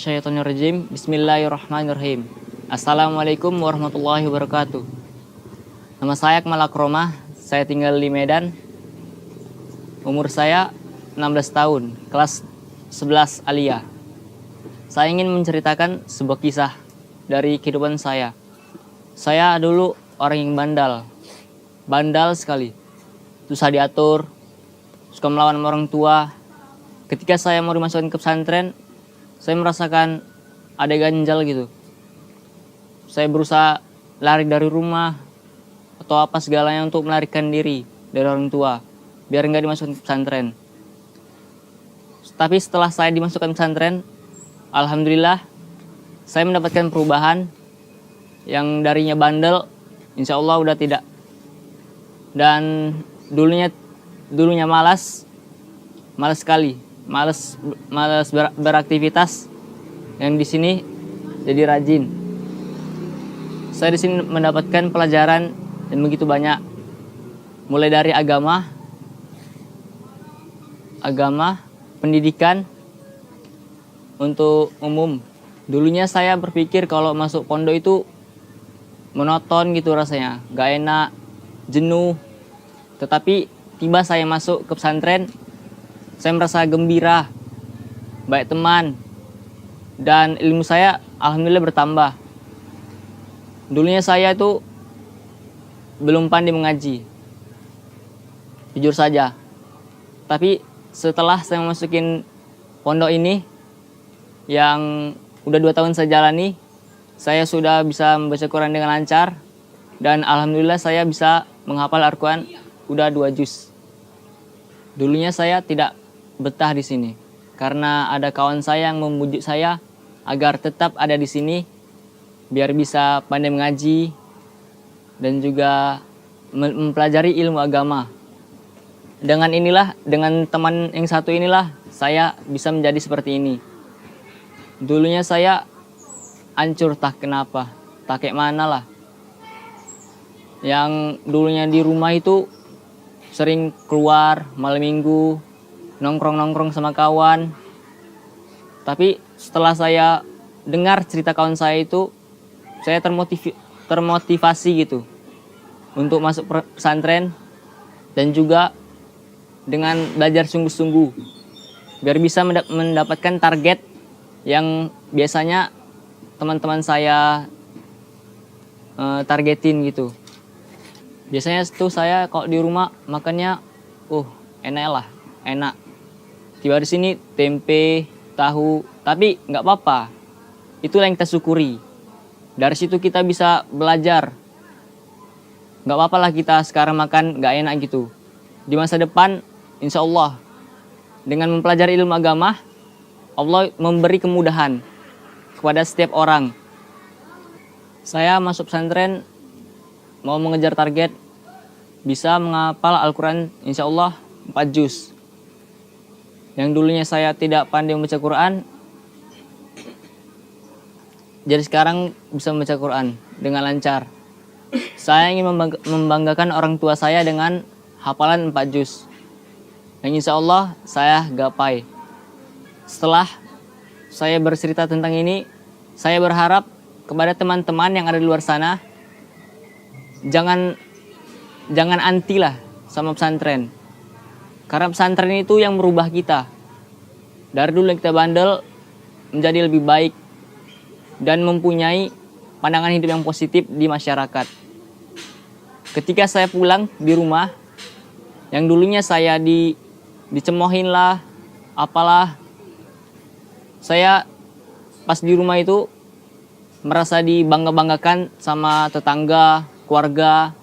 minasyaitonirrajim. Bismillahirrahmanirrahim. Assalamualaikum warahmatullahi wabarakatuh. Nama saya Akmal Akromah. Saya tinggal di Medan. Umur saya 16 tahun, kelas 11 Aliyah. Saya ingin menceritakan sebuah kisah dari kehidupan saya. Saya dulu orang yang bandal sekali. Susah diatur, suka melawan orang tua. Ketika saya mau dimasukkan ke pesantren, saya merasakan ada ganjal gitu. Saya berusaha lari dari rumah atau apa segalanya untuk melarikan diri dari orang tua biar nggak dimasukkan ke pesantren. Tapi setelah saya dimasukkan pesantren, alhamdulillah saya mendapatkan perubahan. Yang darinya bandel, insya Allah udah tidak. Dan dulunya malas sekali, malas beraktivitas. Yang di sini jadi rajin. Saya di sini mendapatkan pelajaran yang begitu banyak, mulai dari agama, pendidikan untuk umum. Dulunya saya berpikir kalau masuk pondok itu monoton gitu rasanya, gak enak, jenuh. Tetapi tiba saya masuk ke pesantren, saya merasa gembira, baik teman, dan ilmu saya alhamdulillah bertambah. Dulunya saya itu belum pandai mengaji, jujur saja. Tapi setelah saya masukin pondok ini, yang udah 2 tahun saya jalani, saya sudah bisa membaca Quran dengan lancar. Dan alhamdulillah saya bisa menghafal Al-Quran udah 2 juz. Dulunya saya tidak betah di sini karena ada kawan saya yang membujuk saya agar tetap ada di sini biar bisa pandai mengaji dan juga mempelajari ilmu agama. Dengan teman yang satu inilah saya bisa menjadi seperti ini. Dulunya saya hancur tak kenapa, tak kayak mana lah. Yang dulunya di rumah itu sering keluar malam minggu, nongkrong sama kawan. Tapi setelah saya dengar cerita kawan saya itu, saya termotivasi gitu untuk masuk pesantren dan juga dengan belajar sungguh-sungguh biar bisa mendapatkan target yang biasanya teman-teman saya targetin gitu. Biasanya tuh saya kalau di rumah makannya enak. Tiba di sini tempe, tahu, tapi nggak apa-apa. Itulah yang kita syukuri. Dari situ kita bisa belajar. Nggak apa-apa lah kita sekarang makan nggak enak gitu. Di masa depan, insya Allah, dengan mempelajari ilmu agama, Allah memberi kemudahan kepada setiap orang. Saya masuk pesantren mau mengejar target bisa menghafal Al-Quran insya Allah 4 juz. Yang dulunya saya tidak pandai membaca Quran, jadi sekarang bisa membaca Quran dengan lancar. Saya ingin membanggakan orang tua saya dengan hafalan 4 juz. Yang insya Allah saya gapai. Setelah saya bercerita tentang ini, saya berharap kepada teman-teman yang ada di luar sana, jangan anti lah sama pesantren. Karena pesantren itu yang merubah kita. Dari dulu kita bandel menjadi lebih baik dan mempunyai pandangan hidup yang positif di masyarakat. Ketika saya pulang di rumah, yang dulunya saya dicemohin lah, apalah, saya pas di rumah itu merasa dibangga-banggakan sama tetangga, keluarga.